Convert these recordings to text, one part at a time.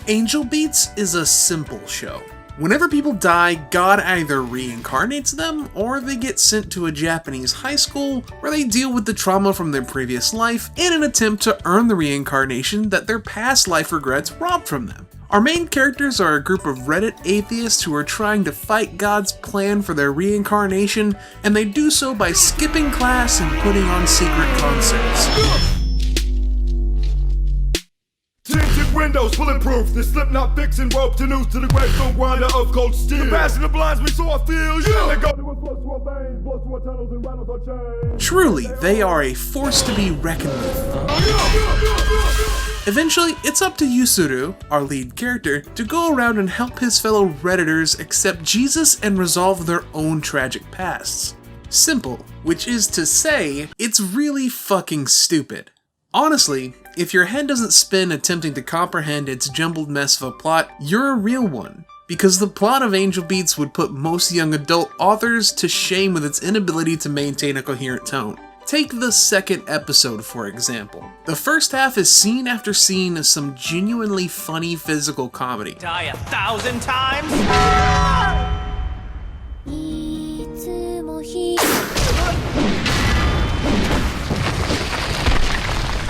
Angel Beats is a simple show. Whenever people die, God either reincarnates them, or they get sent to a Japanese high school where they deal with the trauma from their previous life in an attempt to earn the reincarnation that their past life regrets robbed from them. Our main characters are a group of Reddit atheists who are trying to fight God's plan for their reincarnation, and they do so by skipping class and putting on secret concerts. Tinted windows, bulletproof. The slip not fixing rope to noose to the gravestone grinder of cold steel. The passion that blinds me so I feel you. They go to a blood to our veins, blood to our tunnels and rattles our chains. Truly, they are a force to be reckoned with. Eventually, it's up to Yusuru, our lead character, to go around and help his fellow Redditors accept Jesus and resolve their own tragic pasts. Simple, which is to say, it's really fucking stupid. Honestly, if your head doesn't spin attempting to comprehend its jumbled mess of a plot, you're a real one. Because the plot of Angel Beats would put most young adult authors to shame with its inability to maintain a coherent tone. Take the second episode, for example. The first half is scene after scene of some genuinely funny physical comedy. Die 1,000 times?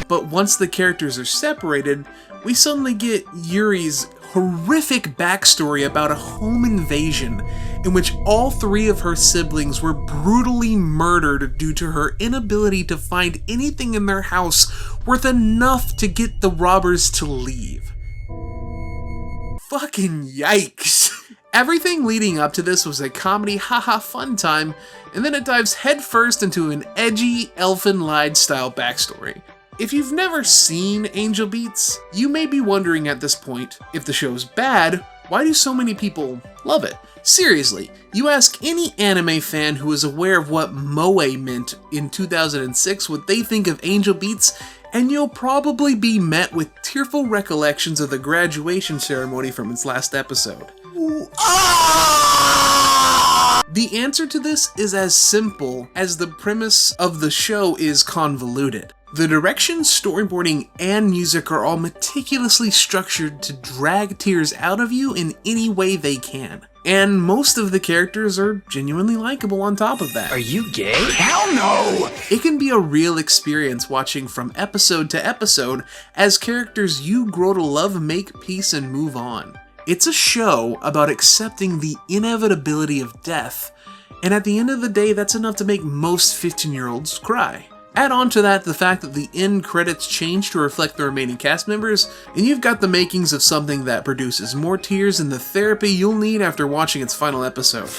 But once the characters are separated, we suddenly get Yuri's horrific backstory about a home invasion in which all three of her siblings were brutally murdered due to her inability to find anything in their house worth enough to get the robbers to leave. Fucking yikes. Everything leading up to this was a comedy haha fun time, and then it dives headfirst into an edgy elfin lied style backstory. If you've never seen Angel Beats, you may be wondering at this point, if the show's bad, why do so many people love it? Seriously, you ask any anime fan who is aware of what moe meant in 2006 what they think of Angel Beats, and you'll probably be met with tearful recollections of the graduation ceremony from its last episode. The answer to this is as simple as the premise of the show is convoluted. The direction, storyboarding, and music are all meticulously structured to drag tears out of you in any way they can. And most of the characters are genuinely likable on top of that. Are you gay? Hell no! It can be a real experience watching from episode to episode as characters you grow to love make peace and move on. It's a show about accepting the inevitability of death, and at the end of the day, that's enough to make most 15-year-olds cry. Add on to that the fact that the end credits change to reflect the remaining cast members, and you've got the makings of something that produces more tears than the therapy you'll need after watching its final episode.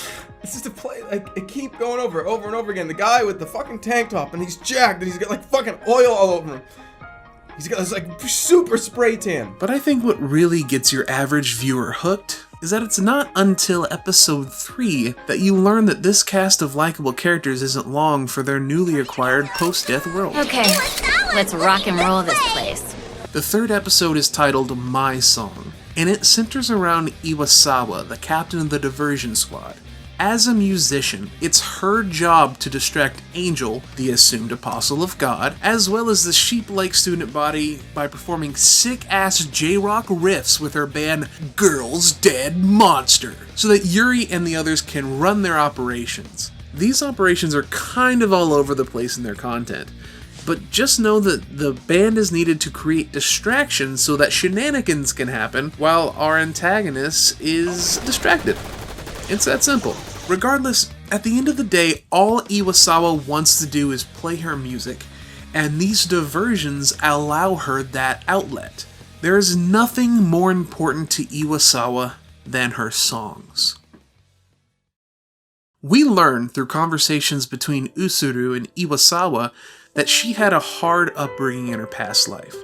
It's just a play, like, it keep going over and over again. The guy with the fucking tank top, and he's jacked, and he's got, like, fucking oil all over him. He's got this, like, super spray tan. But I think what really gets your average viewer hooked is that it's not until episode 3 that you learn that this cast of likable characters isn't long for their newly acquired post-death world. Okay, let's rock and roll this place. The third episode is titled My Song, and it centers around Iwasawa, the captain of the diversion squad. As a musician, it's her job to distract Angel, the assumed apostle of God, as well as the sheep-like student body by performing sick-ass J-rock riffs with her band Girls Dead Monster, so that Yuri and the others can run their operations. These operations are kind of all over the place in their content, but just know that the band is needed to create distractions so that shenanigans can happen while our antagonist is distracted. It's that simple. Regardless, at the end of the day, all Iwasawa wants to do is play her music, and these diversions allow her that outlet. There is nothing more important to Iwasawa than her songs. We learn through conversations between Usuru and Iwasawa that she had a hard upbringing in her past life.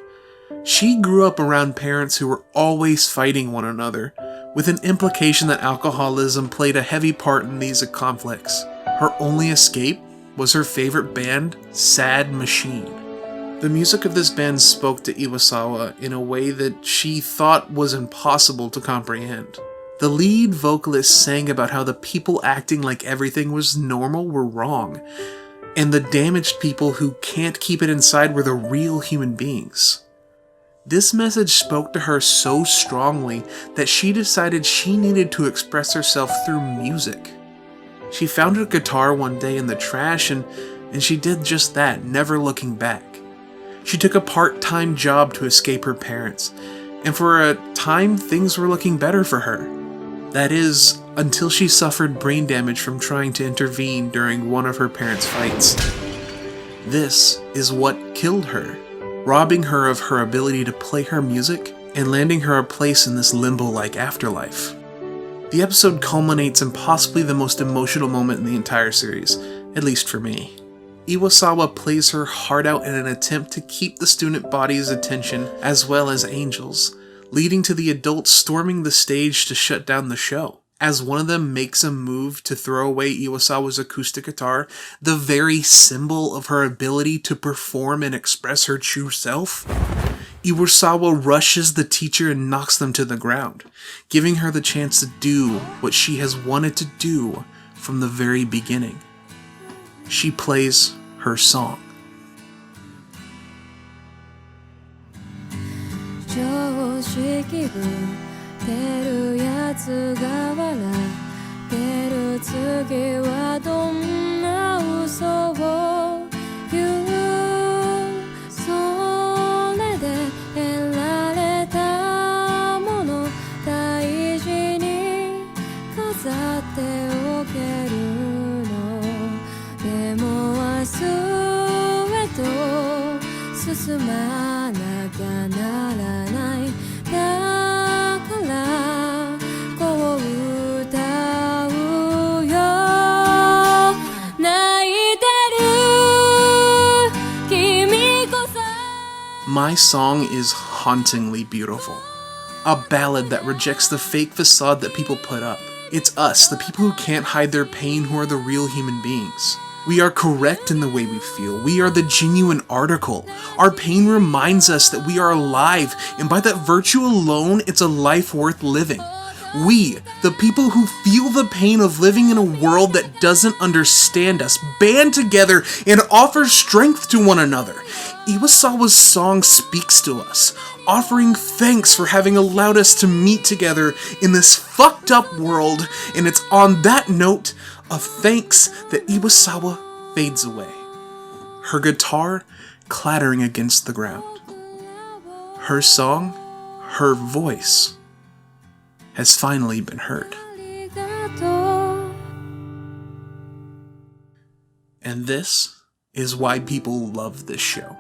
She grew up around parents who were always fighting one another, with an implication that alcoholism played a heavy part in these conflicts. Her only escape was her favorite band, Sad Machine. The music of this band spoke to Iwasawa in a way that she thought was impossible to comprehend. The lead vocalist sang about how the people acting like everything was normal were wrong, and the damaged people who can't keep it inside were the real human beings. This message spoke to her so strongly that she decided she needed to express herself through music. She found her guitar one day in the trash and she did just that, never looking back. She took a part-time job to escape her parents, and for a time things were looking better for her. That is, until she suffered brain damage from trying to intervene during one of her parents' fights. This is what killed her, robbing her of her ability to play her music and landing her a place in this limbo-like afterlife. The episode culminates in possibly the most emotional moment in the entire series, at least for me. Iwasawa plays her heart out in an attempt to keep the student body's attention as well as Angel's, leading to the adults storming the stage to shut down the show. As one of them makes a move to throw away Iwasawa's acoustic guitar, the very symbol of her ability to perform and express her true self, Iwasawa rushes the teacher and knocks them to the ground, giving her the chance to do what she has wanted to do from the very beginning. She plays her song. My Song is hauntingly beautiful. A ballad that rejects the fake facade that people put up. It's us, the people who can't hide their pain, who are the real human beings. We are correct in the way we feel. We are the genuine article. Our pain reminds us that we are alive, and by that virtue alone, it's a life worth living. We, the people who feel the pain of living in a world that doesn't understand us, band together and offer strength to one another. Iwasawa's song speaks to us, offering thanks for having allowed us to meet together in this fucked up world, and it's on that note of thanks that Iwasawa fades away, her guitar clattering against the ground. Her song, her voice, has finally been heard. And this is why people love this show.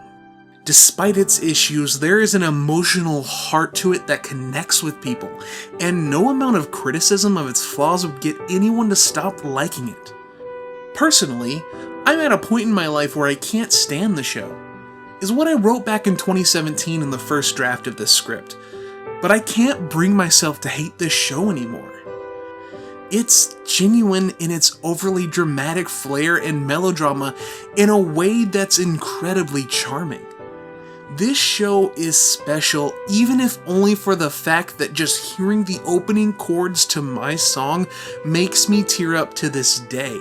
Despite its issues, there is an emotional heart to it that connects with people, and no amount of criticism of its flaws would get anyone to stop liking it. Personally, I'm at a point in my life where I can't stand the show. Is what I wrote back in 2017 in the first draft of this script, but I can't bring myself to hate this show anymore. It's genuine in its overly dramatic flair and melodrama in a way that's incredibly charming. This show is special, even if only for the fact that just hearing the opening chords to My Song makes me tear up to this day.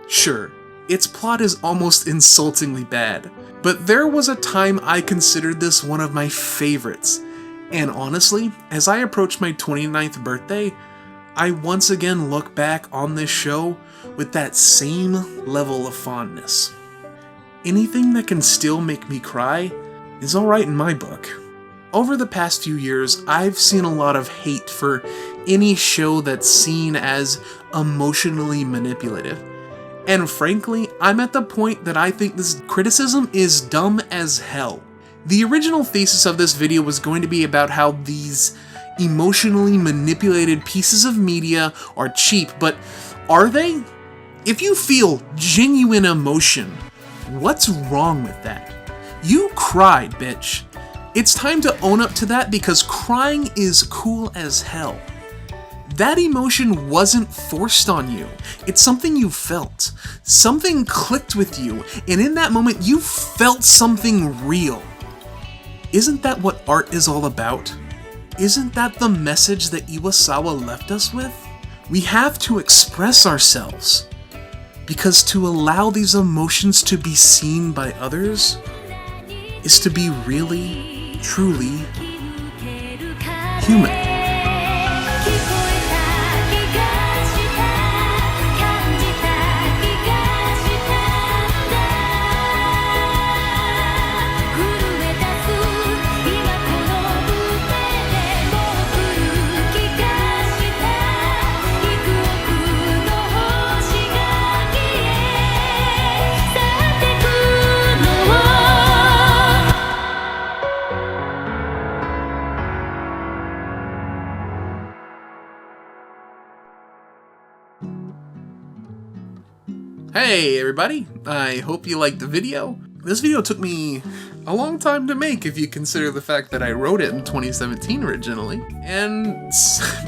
Sure, its plot is almost insultingly bad, but there was a time I considered this one of my favorites. And honestly, as I approach my 29th birthday, I once again look back on this show with that same level of fondness. Anything that can still make me cry is alright in my book. Over the past few years, I've seen a lot of hate for any show that's seen as emotionally manipulative. And frankly, I'm at the point that I think this criticism is dumb as hell. The original thesis of this video was going to be about how these emotionally manipulated pieces of media are cheap, but are they? If you feel genuine emotion, what's wrong with that? You cried, bitch. It's time to own up to that because crying is cool as hell. That emotion wasn't forced on you. It's something you felt. Something clicked with you, and in that moment you felt something real. Isn't that what art is all about? Isn't that the message that Iwasawa left us with? We have to express ourselves, because to allow these emotions to be seen by others is to be really truly human. Hey everybody, I hope you liked the video. This video took me a long time to make if you consider the fact that I wrote it in 2017 originally. And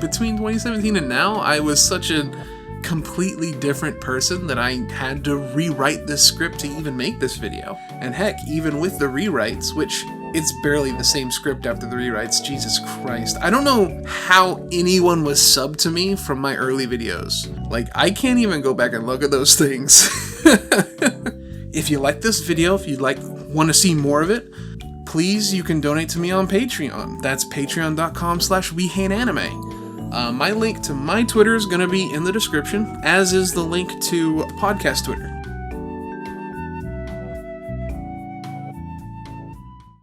between 2017 and now, I was such a completely different person that I had to rewrite this script to even make this video. And heck, even with the rewrites, which it's barely the same script after the rewrites, Jesus Christ. I don't know how anyone was subbed to me from my early videos. Like, I can't even go back and look at those things. If you like this video, if you want to see more of it, please, you can donate to me on Patreon. That's patreon.com/WeHateAnime. My link to my Twitter is going to be in the description, as is the link to podcast Twitter.